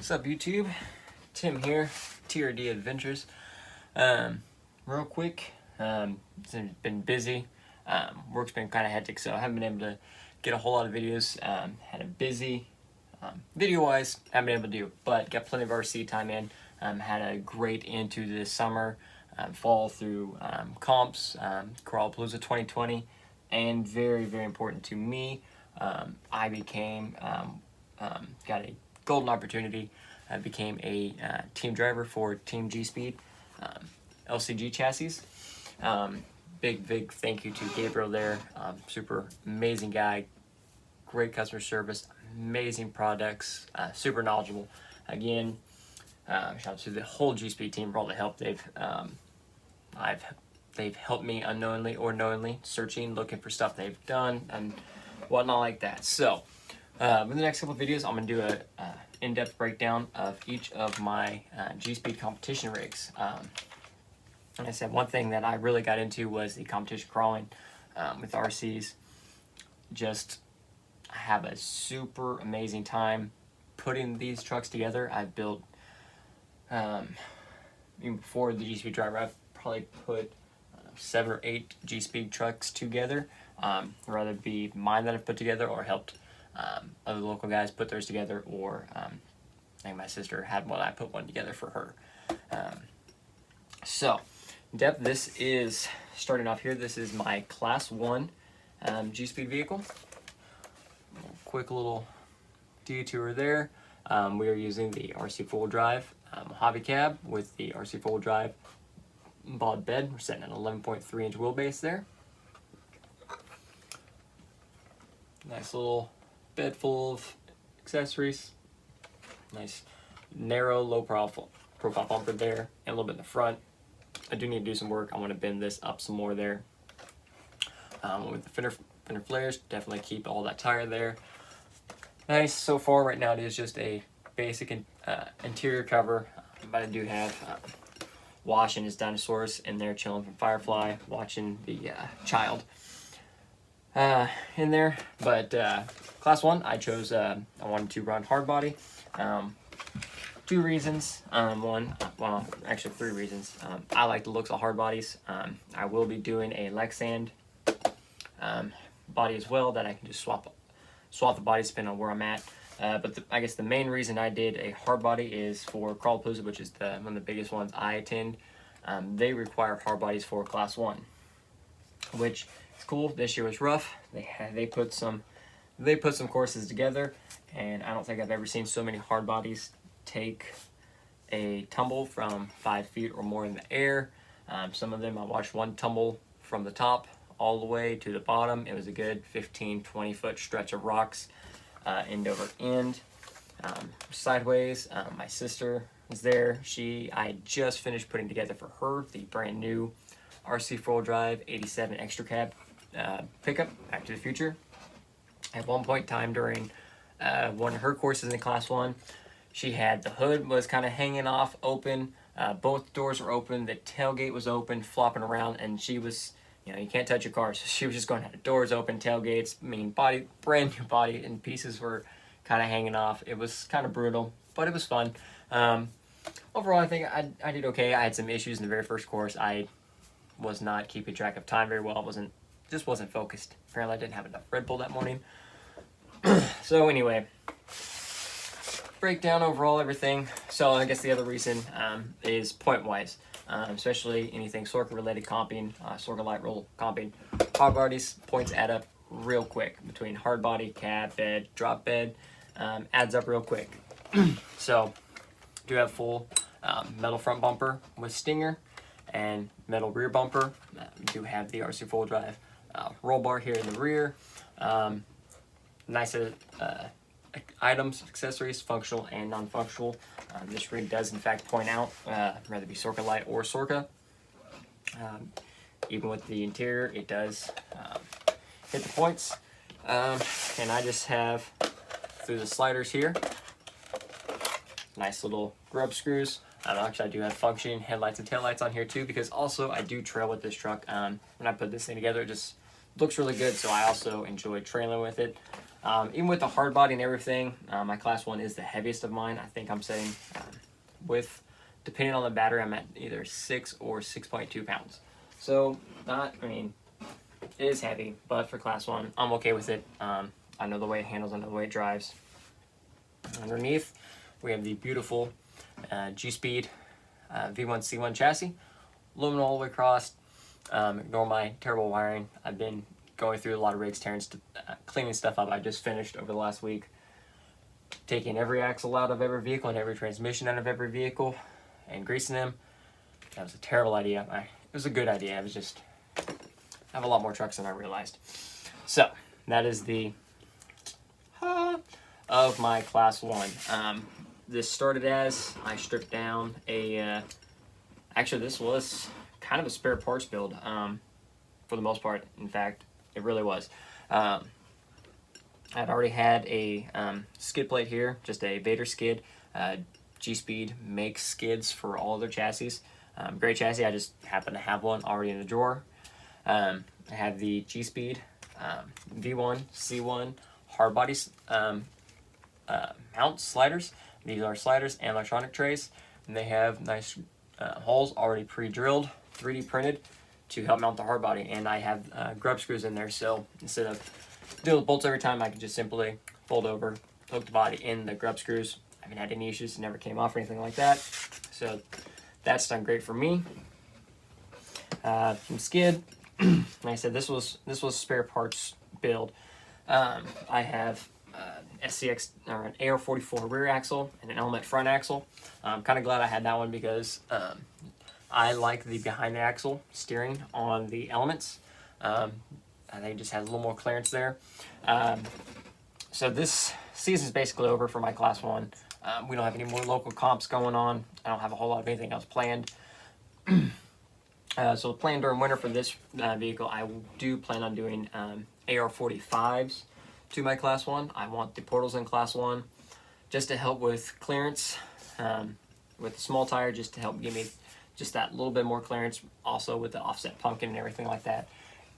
What's up, YouTube? Tim here, TRD Adventures. Real quick, it's been busy. Work's been kind of hectic, so I haven't been able to get a whole lot of videos. Had a busy, video-wise, haven't been able to do, but got plenty of RC time in. Had a great into this summer, fall through comps, Crawlapalooza 2020, and very, very important to me. I became, got a golden opportunity. I became a team driver for Team GSpeed LCG chassis. Big thank you to Gabriel there. Super amazing guy, great customer service, amazing products, super knowledgeable. Again, shout out to the whole GSpeed team for all the help they've helped me unknowingly or knowingly, searching, looking for stuff they've done and whatnot like that. So in the next couple of videos, I'm going to do a in-depth breakdown of each of my GSpeed competition rigs. Like I said, one thing that I really got into was the competition crawling with RCs. Just have a super amazing time putting these trucks together. I've built, even before the GSpeed driver, I've probably put 7 or 8 GSpeed trucks together. Whether it be mine that I've put together or helped other local guys put theirs together, or I think my sister had one, I put one together for her. So, depth, this is, starting off here, this is my Class 1 GSpeed vehicle. Quick little detour there. We are using the RC 4-wheel drive hobby cab with the RC 4-wheel drive bod bed. We're setting an 11.3 inch wheelbase there. Nice little bed full of accessories. Nice narrow low profile bumper there, and a little bit in the front. I do need to do some work. I want to bend this up some more there. With the fender flares, definitely keep all that tire there. Nice so far. Right now it is just a basic interior cover, but I do have washing his dinosaurs in there, chilling from Firefly, watching the child in there. But Class 1, I chose, I wanted to run hard body. 2 reasons. Well, actually 3 reasons. I like the looks of hard bodies. I will be doing a Lexand body as well that I can just swap the body depending on where I'm at. But I guess the main reason I did a hard body is for Crawlapalooza, which is one of the biggest ones I attend. They require hard bodies for Class 1, which is cool. This year was rough. They put some courses together, and I don't think I've ever seen so many hard bodies take a tumble from 5 feet or more in the air. Some of them, I watched one tumble from the top all the way to the bottom. It was a good 15-20 foot stretch of rocks, end over end, sideways. My sister was there. I just finished putting together for her the brand new RC 4-wheel drive 87 extra cab pickup, Back to the Future. At one point in time during one of her courses in Class 1, she had the hood was kind of hanging off open, both doors were open, the tailgate was open, flopping around, and she was, you can't touch your car, so she was just going to have doors open, tailgates, body, brand new body, and pieces were kind of hanging off. It was kind of brutal, but it was fun. Overall, I think I did okay. I had some issues in the very first course. I was not keeping track of time very well. Just wasn't focused. Apparently I didn't have enough Red Bull that morning. So anyway, breakdown overall everything. So I guess the other reason is point-wise, especially anything Sorka related comping, Sorka light roll comping. Hard bodies, points add up real quick between hard body, cab, bed, drop bed, adds up real quick. So do have full metal front bumper with stinger and metal rear bumper. We do have the RC 4-wheel drive roll bar here in the rear. Nice items, accessories, functional and non-functional. This rig does in fact point out, whether it be Sorka Light or Sorka. Even with the interior, it does hit the points. And I just have, through the sliders here, nice little grub screws. Actually, I do have functioning headlights and taillights on here too, because also I do trail with this truck. When I put this thing together, it just looks really good, so I also enjoy trailing with it. Even with the hard body and everything, my class 1 is the heaviest of mine. I think I'm saying with, depending on the battery, I'm at either 6 or 6.2 pounds. So not, I mean, it is heavy, but for class 1, I'm okay with it. I know the way it handles, I know the way it drives. Underneath, we have the beautiful GSpeed V1 C1 chassis, aluminum all the way across. Ignore my terrible wiring. I've been going through a lot of rigs, cleaning stuff up. I just finished over the last week, taking every axle out of every vehicle and every transmission out of every vehicle and greasing them. That was a terrible idea. It was a good idea. It was just, I have a lot more trucks than I realized. So that is the of my class 1. This started as I stripped down a, actually this was kind of a spare parts build for the most part. In fact, it really was. I'd already had a skid plate here, just a Vader skid. GSpeed makes skids for all their chassis. Great chassis, I just happen to have one already in the drawer. I have the GSpeed V1 C1 hard body mount sliders. These are sliders and electronic trays, and they have nice holes already pre-drilled, 3D printed to help mount the hard body. And I have grub screws in there, so instead of doing the bolts every time, I can just simply fold over, hook the body in the grub screws. I haven't had any issues, it never came off or anything like that. So that's done great for me. Some skid. Like I said, this was spare parts build. I have SCX or an AR44 rear axle and an Element front axle. I'm kind of glad I had that one because I like the behind the axle steering on the Elements. I think it just has a little more clearance there. So this season's basically over for my class 1. We don't have any more local comps going on. I don't have a whole lot of anything else planned. So planned during winter for this vehicle, I do plan on doing AR45s to my class 1. I want the portals in class 1 just to help with clearance, with the small tire, just to help give me just that little bit more clearance, also with the offset pumpkin and everything like that,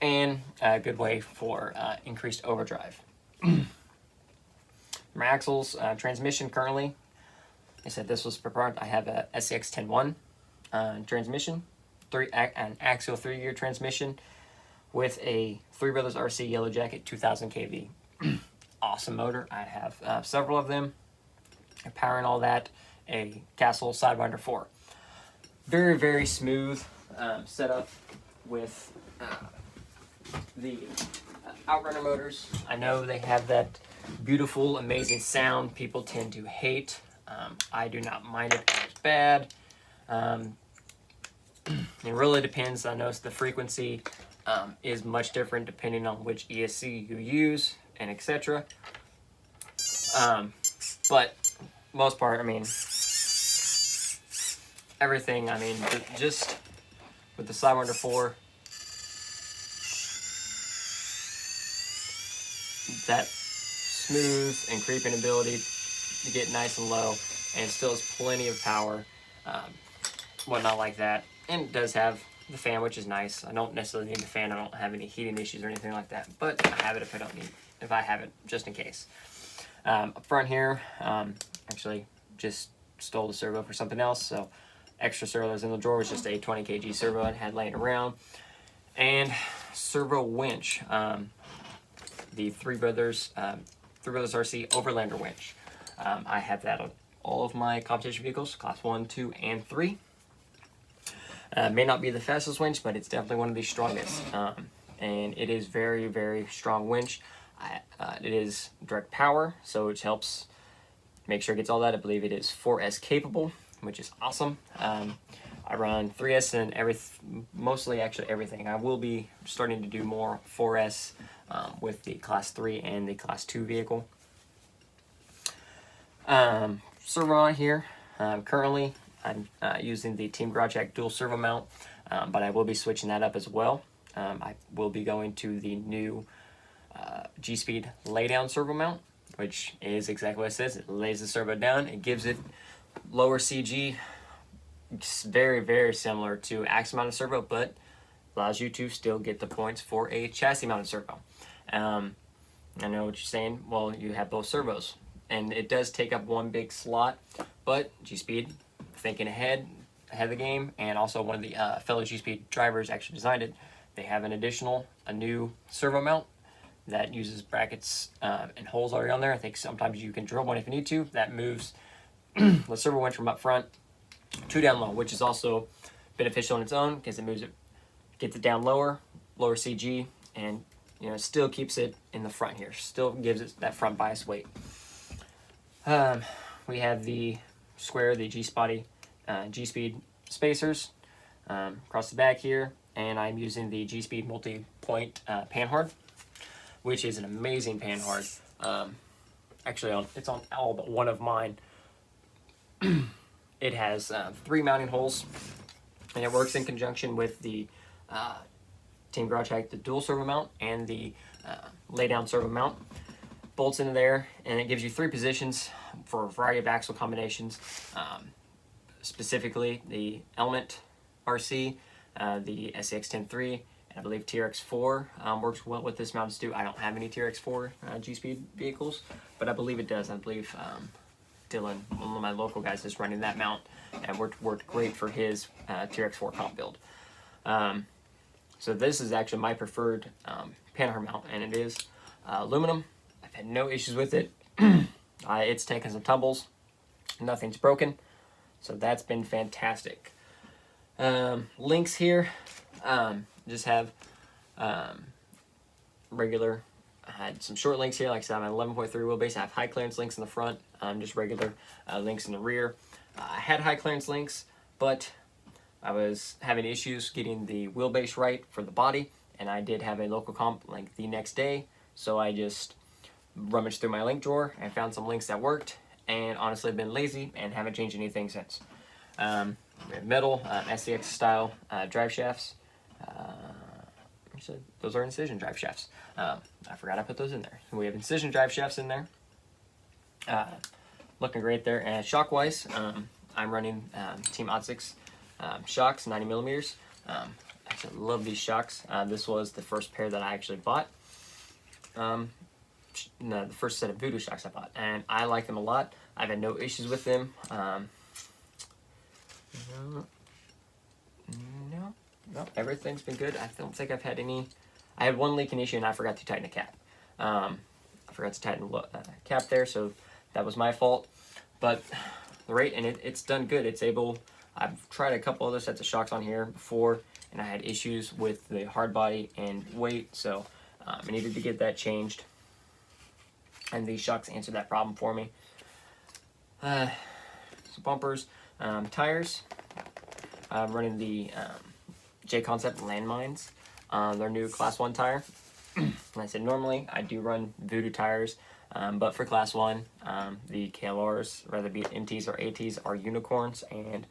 and a good way for increased overdrive. My axles, transmission currently, I said this was prepared. I have a SCX 10.1 transmission, an axial 3-gear transmission with a Three Brothers RC Yellow Jacket 2000 kV. Awesome motor. I have several of them. Power and all that. A Castle Sidewinder 4. Very, very smooth setup with the Outrunner motors. I know they have that beautiful, amazing sound people tend to hate. I do not mind it as bad. It really depends. I notice the frequency is much different depending on which ESC you use and etc. But most part, I mean, everything, I mean, just with the Sidewinder 4, that smooth and creeping ability to get nice and low, and it still has plenty of power, whatnot like that. And it does have the fan, which is nice. I don't necessarily need the fan. I don't have any heating issues or anything like that, but I have it if I have it, just in case. Up front here, actually just stole the servo for something else, so extra servo is in the drawer. It's just a 20 kg servo I had laying around. And servo winch, the Three Brothers RC Overlander winch. I have that on all of my competition vehicles, class 1, 2, and 3. May not be the fastest winch, but it's definitely one of the strongest. And it is very, very strong winch. It is direct power, so it helps make sure it gets all that. I believe it is 4S capable, which is awesome. I run 3S and mostly actually everything. I will be starting to do more 4S with the class 3 and the class 2 vehicle. Servo on here. Currently, I'm using the Team Garage Hack dual servo mount, but I will be switching that up as well. I will be going to the new GSpeed laydown servo mount, which is exactly what it says. It lays the servo down. It gives it lower CG. It's very, very similar to axle mounted servo, but allows you to still get the points for a chassis mounted servo. I know what you're saying. Well, you have both servos, and it does take up one big slot, but GSpeed, thinking ahead of the game, and also one of the fellow GSpeed drivers actually designed it. They have a new servo mount that uses brackets and holes already on there. I think sometimes you can drill one if you need to. That moves the servo winch from up front to down low, which is also beneficial on its own because it moves it, gets it down lower CG, and still keeps it in the front here. Still gives it that front bias weight. We have the GSpeed spacers across the back here, and I'm using the GSpeed multi-point panhard, which is an amazing panhard. Actually, it's on all but one of mine. It has 3 mounting holes, and it works in conjunction with the Team Garage Hack, the dual servo mount, and the lay down servo mount. Bolts into there, and it gives you 3 positions for a variety of axle combinations. Specifically, the Element RC, the SCX-10.3, and I believe TRX-4 works well with this mount too. I don't have any TRX-4 GSpeed vehicles, but I believe it does. I believe Dylan, one of my local guys, is running that mount, and worked great for his TRX-4 comp build. So this is actually my preferred panhard mount, and it is aluminum. I've had no issues with it. It's taken some tumbles. Nothing's broken, so that's been fantastic. Links here, just have regular. I had some short links here, like I said, I'm at 11.3 wheelbase. I have high clearance links in the front, just regular links in the rear. I had high clearance links, but I was having issues getting the wheelbase right for the body, and I did have a local comp like the next day, so I just rummaged through my link drawer and found some links that worked, and honestly I've been lazy and haven't changed anything since. We have metal SCX style drive shafts. Those are Incision drive shafts. I forgot I put those in there. So we have Incision drive shafts in there. Looking great there. And shock wise, I'm running Team Otsix shocks, 90 millimeters. I actually love these shocks. This was the first pair that I actually bought. No, the first set of Voodoo shocks I bought, and I like them a lot. I've had no issues with them. No, everything's been good. I don't think I've had any. I had one leaking issue, and I forgot to tighten the cap. I forgot to tighten the cap there, so that was my fault. But the rate, and it's done good. It's able. I've tried a couple other sets of shocks on here before, and I had issues with the hard body and weight, so I needed to get that changed. And these shocks answered that problem for me. So bumpers, tires. I'm running the J-Concept Landmines, their new Class 1 tire. And I said normally I do run Voodoo tires, but for Class 1, the KLRs, whether it be MTs or ATs, are unicorns, and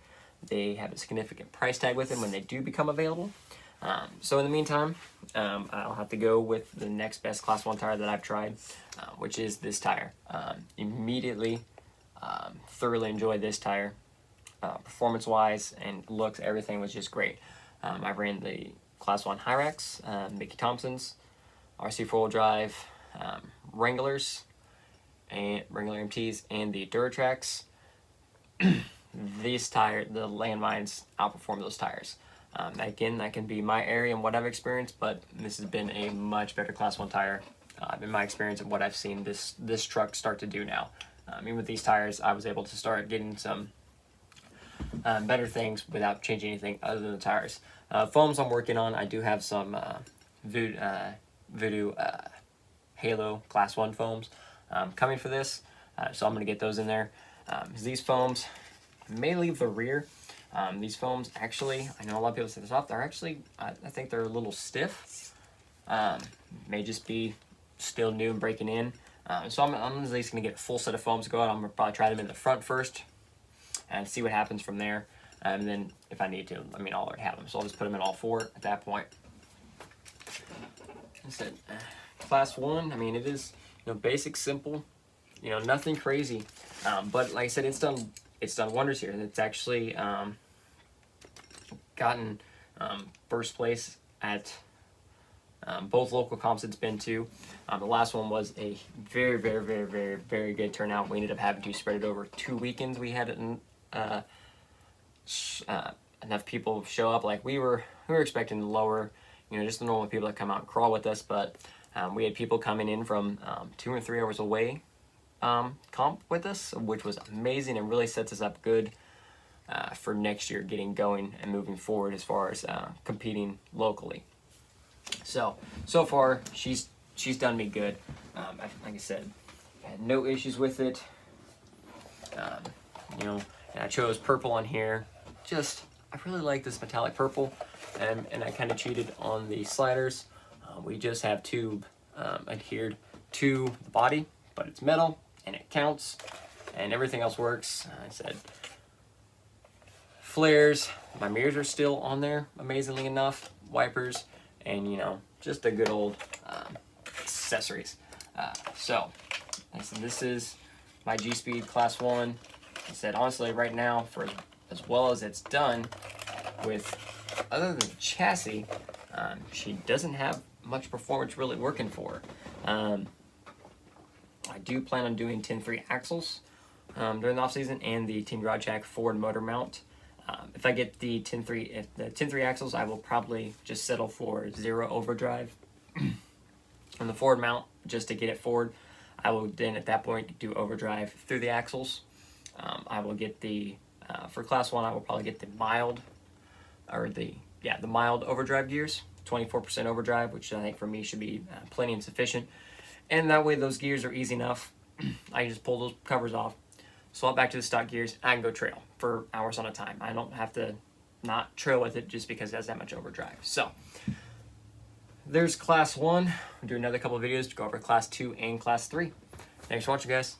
they have a significant price tag with them when they do become available. So in the meantime, I'll have to go with the next best Class 1 tire that I've tried, which is this tire. Immediately, thoroughly enjoyed this tire. Performance-wise and looks, everything was just great. I ran the Class 1 Hyrax, Mickey Thompson's, RC 4-wheel drive, Wranglers, and Wrangler MTs, and the Duratrax. These tires, the Landmines, outperform those tires. Again, that can be my area and what I've experienced, but this has been a much better Class 1 tire in my experience and what I've seen this truck start to do now. Even with these tires, I was able to start getting some better things without changing anything other than the tires. Foams I'm working on, I do have some Voodoo Halo Class 1 foams coming for this, so I'm going to get those in there. These foams may leave the rear. These foams, actually, I know a lot of people say they're soft. They're actually, I think they're a little stiff. May just be still new and breaking in. So I'm at least going to get a full set of foams to go out. I'm going to probably try them in the front first and see what happens from there. And then if I need to, I mean, I'll already have them. So I'll just put them in all 4 at that point. Instead, Class 1, I mean, it is, basic, simple, nothing crazy. But like I said, it's done wonders here. It's actually gotten first place at Both local comps it's been to. The last one was a very, very, very, very, very good turnout. We ended up having to spread it over 2 weekends. We had it in, enough people show up. Like we were expecting lower, just the normal people that come out and crawl with us, but we had people coming in from 2 or 3 hours away comp with us, which was amazing and really sets us up good for next year getting going and moving forward as far as competing locally. So far she's done me good. Like I said, I had no issues with it. And I chose purple on here. I really like this metallic purple, and I kind of cheated on the sliders. We just have tube adhered to the body, but it's metal and it counts, and everything else works. I said flares, my mirrors are still on there, amazingly enough, wipers, and just a good old accessories. So this is my GSpeed Class 1. I said honestly right now, for as well as it's done with, other than the chassis, she doesn't have much performance really working for her. I do plan on doing 10-3 axles during the off season, and the Team Garage Hack forward motor mount. If I get the 10-3 axles, I will probably just settle for 0 overdrive on the forward mount just to get it forward. I will then at that point do overdrive through the axles. I will get the for Class 1, I will probably get the mild, or the mild overdrive gears, 24% overdrive, which I think for me should be plenty and sufficient. And that way those gears are easy enough. I can just pull those covers off, swap back to the stock gears, I can go trail for hours on a time. I don't have to not trail with it just because it has that much overdrive. So there's Class 1. We'll do another couple of videos to go over Class 2 and Class 3. Thanks for watching, guys.